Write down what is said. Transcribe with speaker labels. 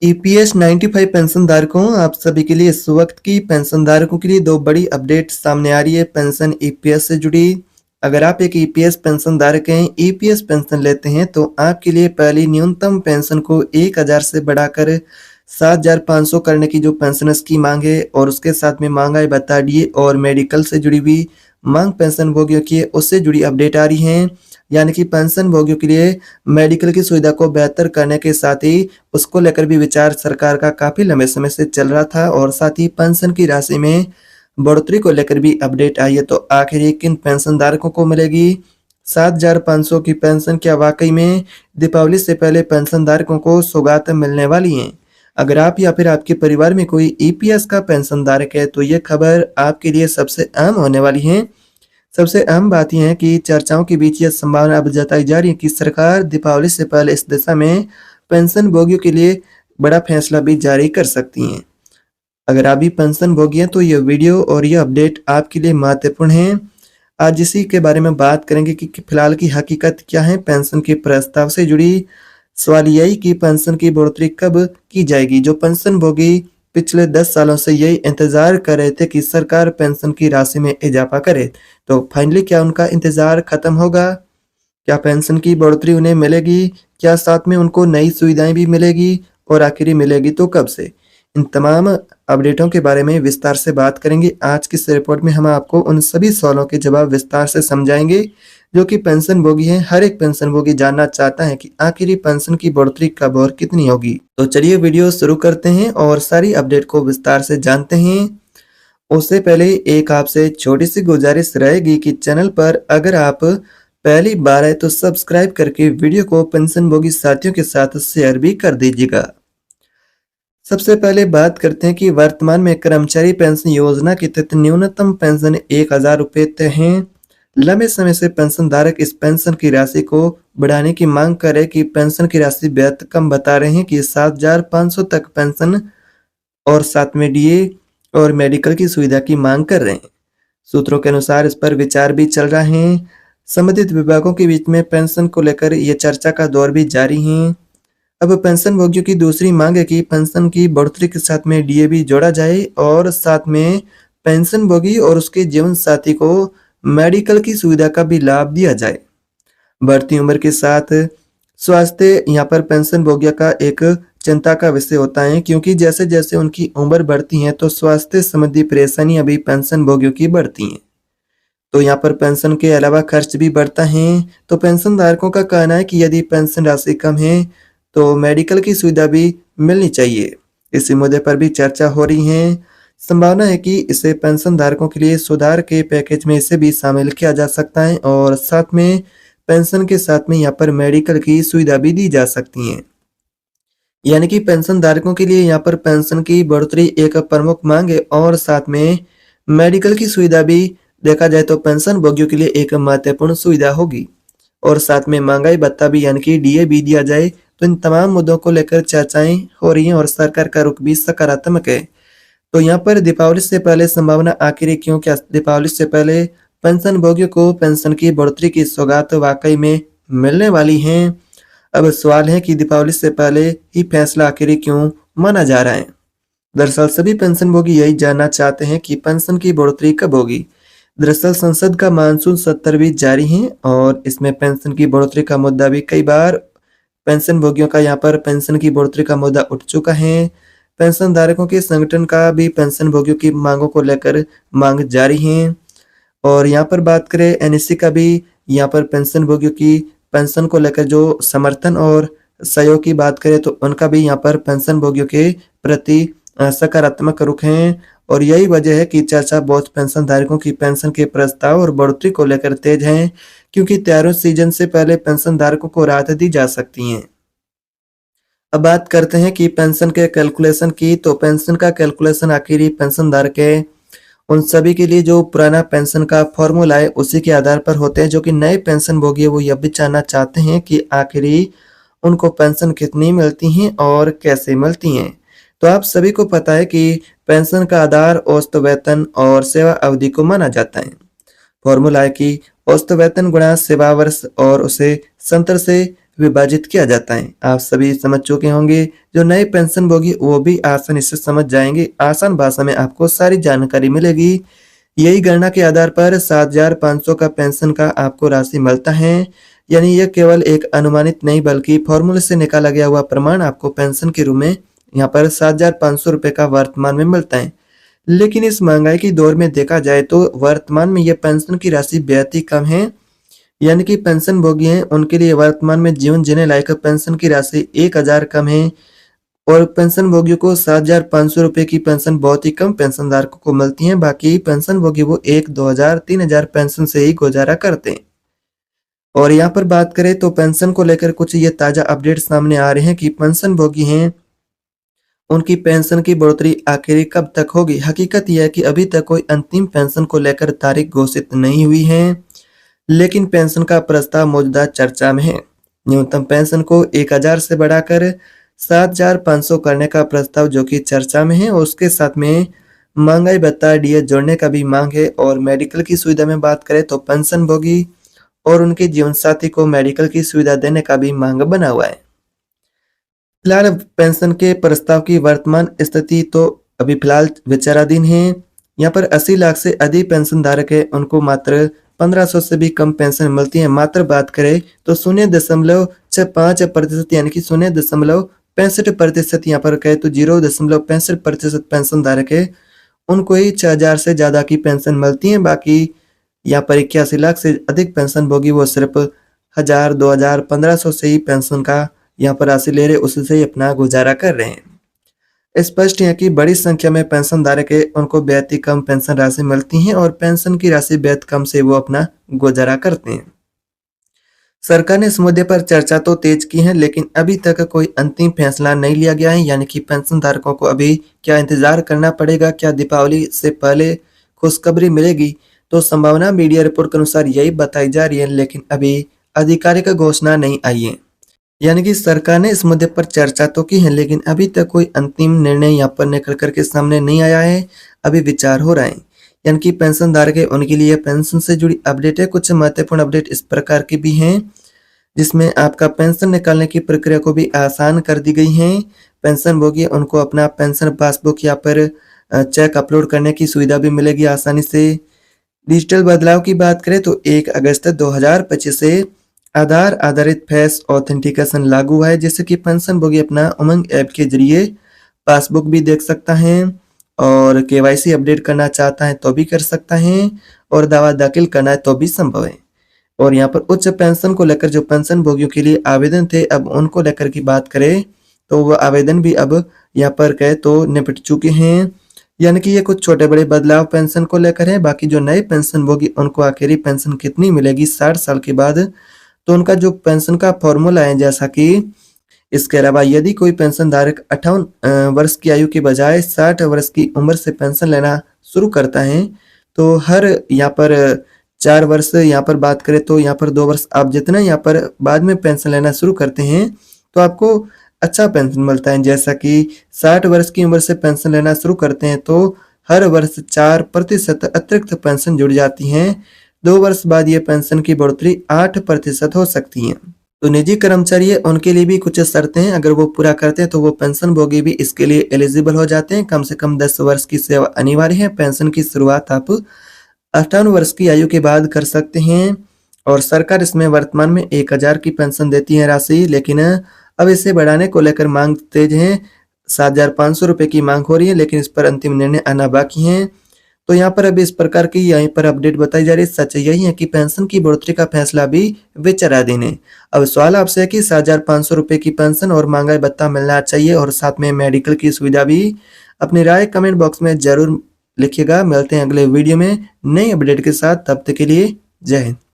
Speaker 1: EPS 95 pension धारकों आप सभी के लिए इस वक्त की पेंशन धारकों के लिए दो बड़ी अपडेट सामने आ रही है पेंशन ईपीएस से जुड़ी। अगर आप एक ईपीएस पेंशन धारक हैं, ईपीएस पेंशन लेते हैं तो आपके लिए पहली न्यूनतम पेंशन को 1000 से बढ़ाकर 7500 करने की जो पेंशनर्स की मांग है और उसके साथ में महंगाई भत्ता डीए और मेडिकल से जुड़ी हुई मांग पेंशन भोगियों की उससे जुड़ी अपडेट आ रही है। यानी कि पेंशन भोगियों के लिए मेडिकल की सुविधा को बेहतर करने के साथ ही उसको लेकर भी विचार सरकार का काफी लंबे समय से चल रहा था और साथ ही पेंशन की राशि में बढ़ोतरी को लेकर भी अपडेट आई है। तो आखिर ये किन पेंशन धारकों को मिलेगी 7500 की पेंशन? क्या वाकई में दीपावली से पहले पेंशन धारकों को सौगात मिलने वाली है? अगर आप या फिर आपके परिवार में कोई ईपीएस का पेंशन धारक है तो ये खबर आपके लिए सबसे अहम होने वाली है। सबसे अहम बात यह है कि चर्चाओं के बीच यह संभावना अब जताई जा रही है कि सरकार दीपावली से पहले इस दिशा में पेंशन भोगियों के लिए बड़ा फैसला भी जारी कर सकती हैं। अगर आप भी पेंशन भोगी हैं तो यह वीडियो और यह अपडेट आपके लिए महत्वपूर्ण है। आज इसी के बारे में बात करेंगे कि फिलहाल की हकीकत क्या है पेंशन के प्रस्ताव से जुड़ी। सवाल यही कि पेंशन की बढ़ोतरी कब की जाएगी। जो पेंशन भोगी पिछले 10 सालों से यही इंतजार कर रहे थे कि सरकार पेंशन की राशि में इजाफा करे, तो फाइनली क्या उनका इंतजार खत्म होगा? क्या पेंशन की बढ़ोतरी उन्हें मिलेगी? क्या साथ में उनको नई सुविधाएं भी मिलेगी और आखिर मिलेगी तो कब से? इन तमाम अपडेटों के बारे में विस्तार से बात करेंगे। आज की इस रिपोर्ट में हम आपको उन सभी सवालों के जवाब विस्तार से समझाएंगे जो कि पेंशन भोगी हैं। हर एक पेंशन भोगी जानना चाहता है कि आखिर पेंशन की बढ़ोतरी कब और कितनी होगी। तो चलिए वीडियो शुरू करते हैं और सारी अपडेट को विस्तार से जानते हैं। उससे पहले एक आपसे छोटी सी गुजारिश रहेगी कि चैनल पर अगर आप पहली बार है तो सब्सक्राइब करके वीडियो को पेंशन भोगी साथियों के साथ शेयर भी कर दीजिएगा। सबसे पहले बात करते हैं कि वर्तमान में कर्मचारी पेंशन योजना के तहत न्यूनतम पेंशन 1000 रुपये तय है। लंबे समय से पेंशन धारक इस पेंशन की राशि को बढ़ाने की मांग कर रहे कि पेंशन की राशि बेहद कम बता रहे हैं कि 7500 तक पेंशन और साथ में डीए और मेडिकल की सुविधा की मांग कर रहे हैं। सूत्रों के अनुसार इस पर विचार भी चल रहा है। संबंधित विभागों के बीच में पेंशन को लेकर यह चर्चा का दौर भी जारी है। अब पेंशन भोगियों की दूसरी मांग है कि पेंशन की बढ़ोतरी के साथ में डीए भी जोड़ा जाए और साथ में पेंशन भोगी और उसके जीवन साथी को मेडिकल की सुविधा का भी लाभ दिया जाए। बढ़ती उम्र के साथ स्वास्थ्य यहाँ पर पेंशन भोगियों का एक चिंता का विषय होता है, क्योंकि जैसे जैसे उनकी उम्र बढ़ती है तो स्वास्थ्य संबंधी परेशानी अभी पेंशन भोगियों की बढ़ती है। तो यहाँ पर पेंशन के अलावा खर्च भी बढ़ता है। तो पेंशन धारकों का कहना है कि यदि पेंशन राशि कम है तो मेडिकल की सुविधा भी मिलनी चाहिए। इसी मुद्दे पर भी चर्चा हो रही है। संभावना है कि इसे पेंशन धारकों के लिए सुधार के पैकेज में इसे भी शामिल किया जा सकता है और साथ में पेंशन के साथ में यहाँ पर मेडिकल की सुविधा भी दी जा सकती है। यानी कि पेंशन धारकों के लिए यहाँ पर पेंशन की बढ़ोतरी एक प्रमुख मांग है और साथ में मेडिकल की सुविधा भी देखा जाए तो पेंशन भोगियों के लिए एक महत्वपूर्ण सुविधा होगी और साथ में महंगाई भत्ता भी यानी कि डीए भी दिया जाए। तो इन तमाम मुद्दों को लेकर चर्चाएं हो रही हैं और सरकार का रुख भी सकारात्मक है। तो यहाँ पर दीपावली से पहले संभावना आखिर क्यों? क्या दीपावली से पहले पेंशन भोगियों को पेंशन की बढ़ोतरी की सौगात वाकई में मिलने वाली है? अब सवाल है कि दीपावली से पहले ही फैसला आखिर क्यों माना जा रहा है। दरअसल सभी पेंशन भोगी यही जानना चाहते हैं कि पेंशन की बढ़ोतरी कब होगी। दरअसल संसद का मानसून सत्र भी जारी है और इसमें पेंशन की बढ़ोतरी का मुद्दा भी कई बार पेंशन भोगियों का यहाँ पर पेंशन की बढ़ोतरी का मुद्दा उठ चुका है। पेंशन धारकों के संगठन का भी पेंशन भोगियों की मांगों को लेकर मांग जारी है और यहाँ पर बात करें एनएससी का भी यहाँ पर पेंशन भोगियों की पेंशन को लेकर जो समर्थन और सहयोग की बात करें तो उनका भी यहाँ पर पेंशन भोगियों के प्रति सकारात्मक रुख है और यही वजह है कि चर्चा बहुत पेंशन धारकों की पेंशन के प्रस्ताव और बढ़ोतरी को लेकर तेज है, क्योंकि त्योहारों सीजन से पहले पेंशन धारकों को राहत दी जा सकती है। अब बात करते हैं कि पेंशन के कैलकुलेशन की। तो पेंशन का कैलकुलेशन आखिर ही पेंशन धारक है उन सभी के लिए जो पुराना पेंशन का फॉर्मूला है उसी के आधार पर होते हैं। जो कि नए पेंशन भोगी है वो यह भी जानना चाहते हैं कि आखिर उनको पेंशन कितनी मिलती हैं और कैसे मिलती हैं। तो आप सभी को पता है कि पेंशन का आधार औसत वेतन और सेवा अवधि को माना जाता है। फॉर्मूला है कि औसत वेतन गुणा सेवा वर्ष और उसे 70 से विभाजित किया जाता है। आप सभी समझ चुके होंगे, जो नए पेंशनभोगी वो भी आसानी से समझ जाएंगे। आसान भाषा में आपको सारी जानकारी मिलेगी। यही गणना के आधार पर 7,500 का पेंशन का आपको राशि मिलता है। यानी यह केवल एक अनुमानित नहीं बल्कि फॉर्मूले से निकाला गया हुआ प्रमाण आपको पेंशन के रूप में यहाँ पर 7,500 रुपए का वर्तमान में मिलता है। लेकिन इस महंगाई के दौर में देखा जाए तो वर्तमान में यह पेंशन की राशि बेहद ही कम है। यानी कि पेंशन भोगी हैं उनके लिए वर्तमान में जीवन जीने लायक पेंशन की राशि 1,000 कम है और पेंशन भोगियों को 7,500 रुपए की पेंशन बहुत ही कम पेंशनधारकों को मिलती है। बाकी पेंशन भोगी वो 1, 2,000, 3,000 पेंशन से ही गुजारा करते हैं। और यहाँ पर बात करें तो पेंशन को लेकर कुछ ये ताजा अपडेट सामने आ रहे हैं कि पेंशन भोगी हैं उनकी पेंशन की बढ़ोतरी आखिर कब तक होगी। हकीकत यह है कि अभी तक कोई अंतिम पेंशन को लेकर तारीख घोषित नहीं हुई है, लेकिन पेंशन का प्रस्ताव मौजूदा चर्चा में है। न्यूनतम पेंशन को 1,000 से बढ़ाकर 7,500 करने का प्रस्ताव जो कि चर्चा में है और उसके साथ में महंगाई भत्ता डीए जोड़ने का भी मांग है। और मेडिकल की सुविधा में बात करें तो पेंशन भोगी और उनके जीवन साथी को मेडिकल की सुविधा देने का भी मांग बना हुआ है। फिलहाल पेंशन के प्रस्ताव की वर्तमान स्थिति तो अभी फिलहाल विचाराधीन है। यहाँ पर 80 लाख से अधिक पेंशन धारक है उनको मात्र 1,500 से भी कम पेंशन मिलती है। मात्र बात करें तो 0.65% यानी कि 0.65% यहाँ पर कहे तो 0.65% पेंशन धारक है उनको ही 6,000 से ज्यादा की पेंशन मिलती है। बाकी यहाँ पर 81 लाख से अधिक पेंशन भोगी वो सिर्फ 1,000, 2,000, 1,500 से ही पेंशन का यहाँ पर राशि ले रहे, उसी से ही अपना गुजारा कर रहे हैं। स्पष्ट है कि बड़ी संख्या में पेंशन धारक है उनको बेहद ही कम पेंशन राशि मिलती है और पेंशन की राशि बेहद कम से वो अपना गुजारा करते हैं। सरकार ने इस मुद्दे पर चर्चा तो तेज की है, लेकिन अभी तक कोई अंतिम फैसला नहीं लिया गया है। यानी कि पेंशन धारकों को अभी क्या इंतजार करना पड़ेगा, क्या दीपावली से पहले खुशखबरी मिलेगी? तो संभावना मीडिया रिपोर्ट के अनुसार यही बताई जा रही है, लेकिन अभी आधिकारिक घोषणा नहीं आई है। यानी कि सरकार ने इस मुद्दे पर चर्चा तो की है, लेकिन अभी तक कोई अंतिम निर्णय यहाँ पर निकल करके सामने नहीं आया है। अभी विचार हो रहा है। यानी कि पेंशन धारक है उनके लिए पेंशन से जुड़ी अपडेट है। कुछ महत्वपूर्ण अपडेट इस प्रकार की भी हैं, जिसमें आपका पेंशन निकालने की प्रक्रिया को भी आसान कर दी गई है। पेंशन भोगी उनको अपना पेंशन पासबुक या पर चेक अपलोड करने की सुविधा भी मिलेगी आसानी से। डिजिटल बदलाव की बात करें तो 1 अगस्त 2025 से आधार आधारित फेस ऑथेंटिकेशन लागू हुआ है, जिससे कि पेंशन भोगी अपना उमंग ऐप के जरिए पासबुक भी देख सकता है और केवाईसी अपडेट करना चाहता है तो भी कर सकता है और दावा दाखिल करना है तो भी संभव है। और यहाँ पर उच्च पेंशन को लेकर जो पेंशन भोगियों के लिए आवेदन थे, अब उनको लेकर की बात करें तो वह आवेदन भी अब यहाँ पर कहे तो निपट चुके हैं। यानी कि ये कुछ छोटे बड़े बदलाव पेंशन को लेकर है। बाकी जो नए पेंशन भोगी उनको आखिरी पेंशन कितनी मिलेगी 60 साल के बाद, तो उनका जो पेंशन का फॉर्मूला है जैसा कि इसके अलावा यदि कोई पेंशन धारक 58 वर्ष की आयु के बजाय 60 वर्ष की उम्र से पेंशन लेना शुरू करता है तो हर यहाँ पर 4 वर्ष यहाँ पर बात करें तो यहाँ पर 2 वर्ष आप जितना यहाँ पर बाद में पेंशन लेना शुरू करते हैं तो आपको अच्छा पेंशन मिलता है। जैसा कि 60 वर्ष की उम्र से पेंशन लेना शुरू करते हैं तो हर वर्ष 4% अतिरिक्त पेंशन जुड़ जाती हैं। 2 वर्ष बाद ये पेंशन की बढ़ोतरी 8% हो सकती है। तो निजी कर्मचारी है उनके लिए भी कुछ शर्तें हैं, अगर वो पूरा करते हैं तो वो पेंशन भोगी भी इसके लिए एलिजिबल हो जाते हैं। कम से कम 10 वर्ष की सेवा अनिवार्य है। पेंशन की शुरुआत आप 58 वर्ष की आयु के बाद कर सकते हैं और सरकार इसमें वर्तमान में 1,000 की पेंशन देती है राशि, लेकिन अब इसे बढ़ाने को लेकर मांग तेज है। 7,500 रुपए की मांग हो रही है, लेकिन इस पर अंतिम निर्णय आना बाकी है। तो यहाँ पर अभी इस प्रकार की यहीं पर अपडेट बताई जा रही है। सच यही है कि पेंशन की बढ़ोतरी का फैसला भी विचाराधीन है। अब सवाल आपसे है कि 7,500 रुपए की पेंशन और महंगाई भत्ता मिलना चाहिए और साथ में मेडिकल की सुविधा भी। अपनी राय कमेंट बॉक्स में जरूर लिखिएगा। मिलते हैं अगले वीडियो में नई अपडेट के साथ, तब तक के लिए जय हिंद।